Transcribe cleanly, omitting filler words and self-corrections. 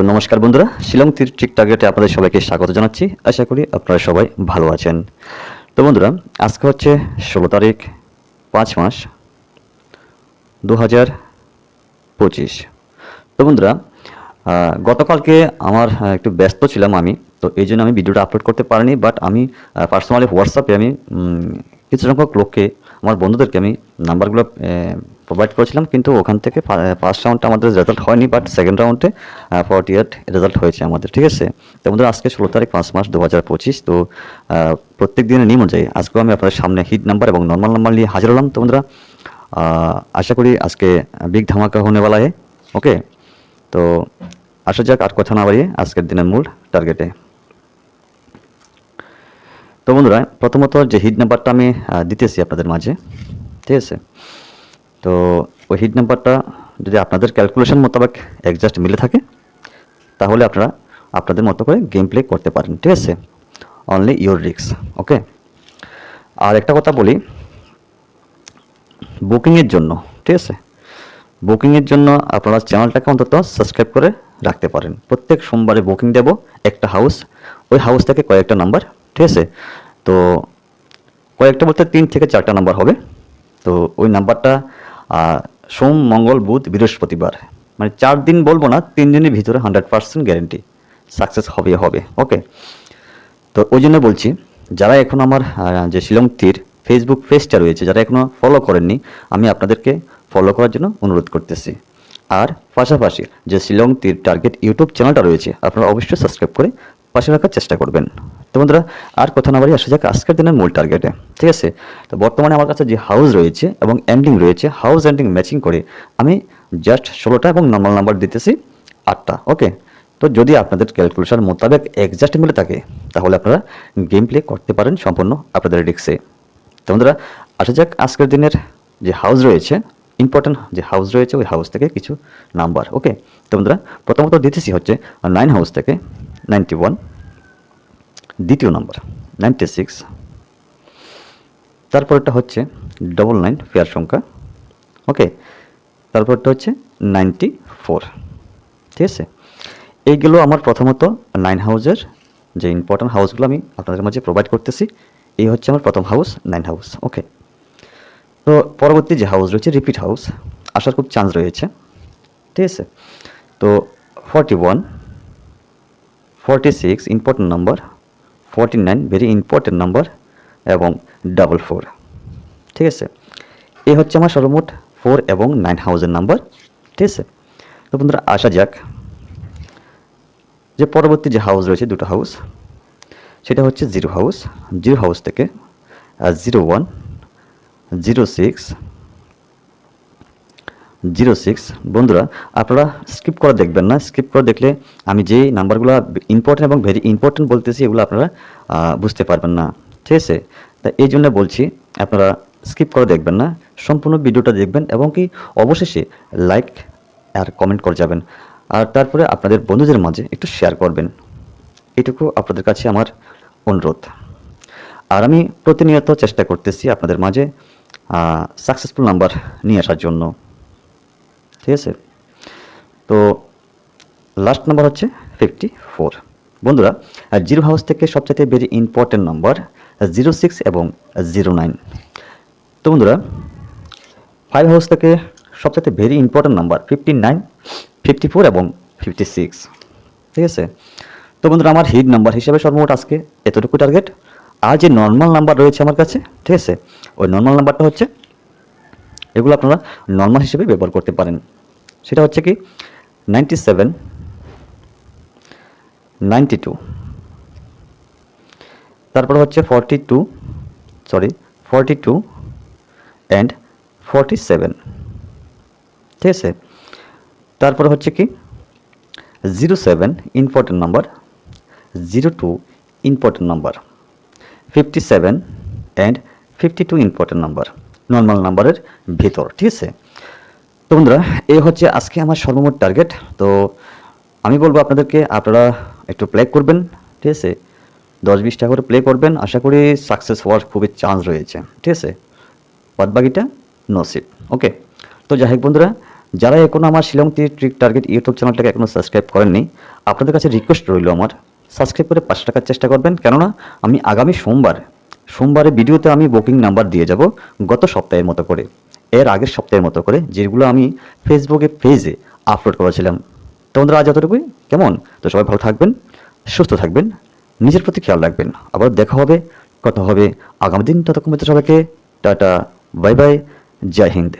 নমস্কার বন্ধুরা, শিলং তীর ট্রিক টার্গেটে আপনাদের সবাইকে স্বাগত জানাচ্ছি। আশা করি আপনারা সবাই ভালো আছেন। তো বন্ধুরা, আজকে হচ্ছে 16 তারিখ 5 মাস 2025। তো বন্ধুরা, গতকালকে আমার একটু ব্যস্ত ছিলাম আমি, তো এই জন্য আমি ভিডিওটা আপলোড করতে পারিনি। বাট আমি পার্সোনালি হোয়াটসঅ্যাপে আমি কিছু সংখ্যক লোককে, আমার বন্ধুদেরকে আমি নাম্বারগুলো প্রোভাইড করেছিলাম, কিন্তু ওখান থেকে ফার্স্ট রাউন্ডে আমাদের রেজাল্ট হয়নি, বাট সেকেন্ড রাউন্ডে 48 রেজাল্ট হয়েছে আমাদের। ঠিক আছে, তো বন্ধুরা, আজকে 16 তারিখ 5 মাস 2025। তো প্রত্যেক দিনের নিয়ম অনুযায়ী আজকেও আমি আপনাদের সামনে হিট নাম্বার এবং নর্মাল নাম্বার নিয়ে হাজির হলাম। তো বন্ধুরা, আশা করি আজকে বিগ ধামাকা হোনে वाला है। ওকে, তো আসা যাক আর কথা না বাড়িয়ে আজকের দিনের মূল টার্গেটে। তো বন্ধুরা, প্রথমত যে হিট নাম্বারটা আমি দিতেছি আপনাদের মাঝে, ঠিক আছে, তো ওই হিট নাম্বারটা যদি আপনাদের ক্যালকুলেশন মোতাবেক একজাস্ট মিলে থাকে তাহলে আপনারা আপনাদের মতো করে গেম প্লে করতে পারেন। ঠিক আছে, অনলি ইউর রিস্ক। ওকে, আর একটা কথা বলি, বুকিংয়ের জন্য, ঠিক আছে, বুকিংয়ের জন্য আপনারা চ্যানেলটাকে অন্তত সাবস্ক্রাইব করে রাখতে পারেন। প্রত্যেক সোমবারে বুকিং দেব একটা হাউস, ওই হাউস থেকে কয়েকটা নাম্বার, ঠিক আছে, তো কয়েকটা বলতে 3 থেকে 4টা নাম্বার হবে। তো ওই নাম্বারটা সোম, মঙ্গল, বুধ, বৃহস্পতিবার, মানে 4 দিন বলবো না, 3 দিনের ভিতরে 100% গ্যারেন্টি সাকসেস হবে। ওকে, তো ওই জন্য বলছি, যারা এখন আমার যে শিলং তীর ফেসবুক পেজটা রয়েছে, যারা এখনও ফলো করেননি, আমি আপনাদেরকে ফলো করার জন্য অনুরোধ করতেছি। আর পাশাপাশি যে শিলং তীর টার্গেট ইউটিউব চ্যানেলটা রয়েছে, আপনারা অবশ্যই সাবস্ক্রাইব করে পাশে রাখার চেষ্টা করবেন। তো বন্ধুরা, আর কথা না বাড়িয়ে আসা যাক আজকের দিনের মূল টার্গেটে। ঠিক আছে, তো বর্তমানে আমার কাছে যে হাউস রয়েছে এবং এন্ডিং রয়েছে, হাউস এন্ডিং ম্যাচিং করে আমি জাস্ট 16টা এবং নর্মাল নাম্বার দিতেছি 8টা। ওকে, তো যদি আপনাদের ক্যালকুলেশন মোতাবেক একজাস্ট মিলে থাকে তাহলে আপনারা গেম প্লে করতে পারেন সম্পূর্ণ আপনাদের রিস্কে। তো বন্ধুরা, আসা যাক আজকের দিনের যে হাউস রয়েছে, ইম্পর্টেন্ট যে হাউস রয়েছে, ওই হাউস থেকে কিছু নাম্বার। ওকে, তো বন্ধুরা, প্রথমত দিতেছি হচ্ছে 9 হাউস থেকে 91, দ্বিতীয় নাম্বার 96, তারপরটা হচ্ছে 99 পেয়ার সংখ্যা। ওকে, তারপরটা হচ্ছে 94। ঠিক আছে, এইগুলো আমার প্রথমত 9 হাউসের যে ইম্পর্টেন্ট হাউসগুলো আমি আপনাদের মাঝে প্রোভাইড করতেছি। এই হচ্ছে আমার প্রথম হাউস, 9 হাউস। ওকে, তো পরবর্তী যে হাউস রয়েছে, রিপিট হাউস আসার খুব চান্স রয়েছে। ঠিক আছে, তো 41, 46 important number, 49 very important number এবং 44। ঠিক আছে, এই হচ্ছে আমার সর্বমোট 4 এবং 9 হাউসের নাম্বার। ঠিক আছে, তো বন্ধুরা, আসা যাক যে পরবর্তী যে হাউস রয়েছে, দুটো হাউস, সেটা হচ্ছে 0 হাউস। 0 হাউস থেকে 01, 06, 06। বন্ধুরা, আপনারা স্কিপ করে দেখবেন না, স্কিপ করে দেখলে আমি যে নাম্বারগুলো ইম্পর্টেন্ট এবং ভেরি ইম্পর্টেন্ট বলতেছি এগুলো আপনারা বুঝতে পারবেন না। ঠিক আছে, তা এই জন্য বলছি আপনারা স্কিপ করে দেখবেন না, সম্পূর্ণ ভিডিওটা দেখবেন এবং কি অবশেষে লাইক আর কমেন্ট করে যাবেন, আর তারপরে আপনাদের বন্ধুদের মাঝে একটু শেয়ার করবেন। এটুকু আপনাদের কাছে আমার অনুরোধ। আর আমি প্রতিনিয়ত চেষ্টা করতেছি আপনাদের মাঝে সাকসেসফুল নাম্বার নিয়ে আসার জন্য। ঠিক আছে, তো লাস্ট নাম্বার হচ্ছে 54। বন্ধুরা, 0 হাউস থেকে সবচেয়ে ভেরি ইম্পর্টেন্ট নাম্বার 06 এবং 09। তো বন্ধুরা, 5 হাউস থেকে সবচেয়ে ভেরি ইম্পর্টেন্ট নাম্বার 59, 54 এবং 56। ঠিক আছে, তো বন্ধুরা, আমার হিট নাম্বার হিসেবে সর্বমোট আজকে এতটুকু টার্গেট। আর যে নর্মাল নাম্বার রয়েছে আমার কাছে, ঠিক আছে, ওই নর্মাল নাম্বারটা হচ্ছে, এগুলো আপনারা নর্মাল হিসেবে ব্যবহার করতে পারেন। সেটা হচ্ছে কি 97, 92, তারপর হচ্ছে 42 অ্যান্ড 47। ঠিক আছে, তারপর হচ্ছে কি 07 important number, 02 important number, 57 and 52 important number normal নাম্বারের ভিতর। ঠিক আছে, তো বন্ধুরা, এই হচ্ছে আজকে আমার সর্বমোট টার্গেট। তো আমি বলবো আপনাদেরকে, আপনারা একটু প্লে করবেন। ঠিক আছে, 10-20টা করে প্লে করবেন, আশা করি সাকসেস হওয়ার খুবই চান্স রয়েছে। ঠিক আছে, বাদবাকিটা নসিব। ওকে, তো যাই হোক বন্ধুরা, যারা এখনও আমার শিলং তীর ট্রিক টার্গেট ইউটিউব চ্যানেলটাকে এখনও সাবস্ক্রাইব করেননি, আপনাদের কাছে রিকোয়েস্ট রইল আমার, সাবস্ক্রাইব করে পাশে রাখার চেষ্টা করবেন, কেননা আমি আগামী সোমবারে ভিডিওতে আমি বুকিং নাম্বার দিয়ে যাব গত সপ্তাহের মতো করে, এর আগের সপ্তাহের মতো করে, যেগুলো আমি ফেসবুকে পেজে আপলোড করেছিলাম। তো বন্ধুরা আজ এতটুকুই, কেমন? তো সবাই ভালো থাকবেন, সুস্থ থাকবেন, নিজের প্রতি খেয়াল রাখবেন। আবার দেখা হবে, কথা হবে আগামী দিন। ততক্ষণ পর্যন্ত সবাইকে টাটা, বাই বাই, জয় হিন্দ।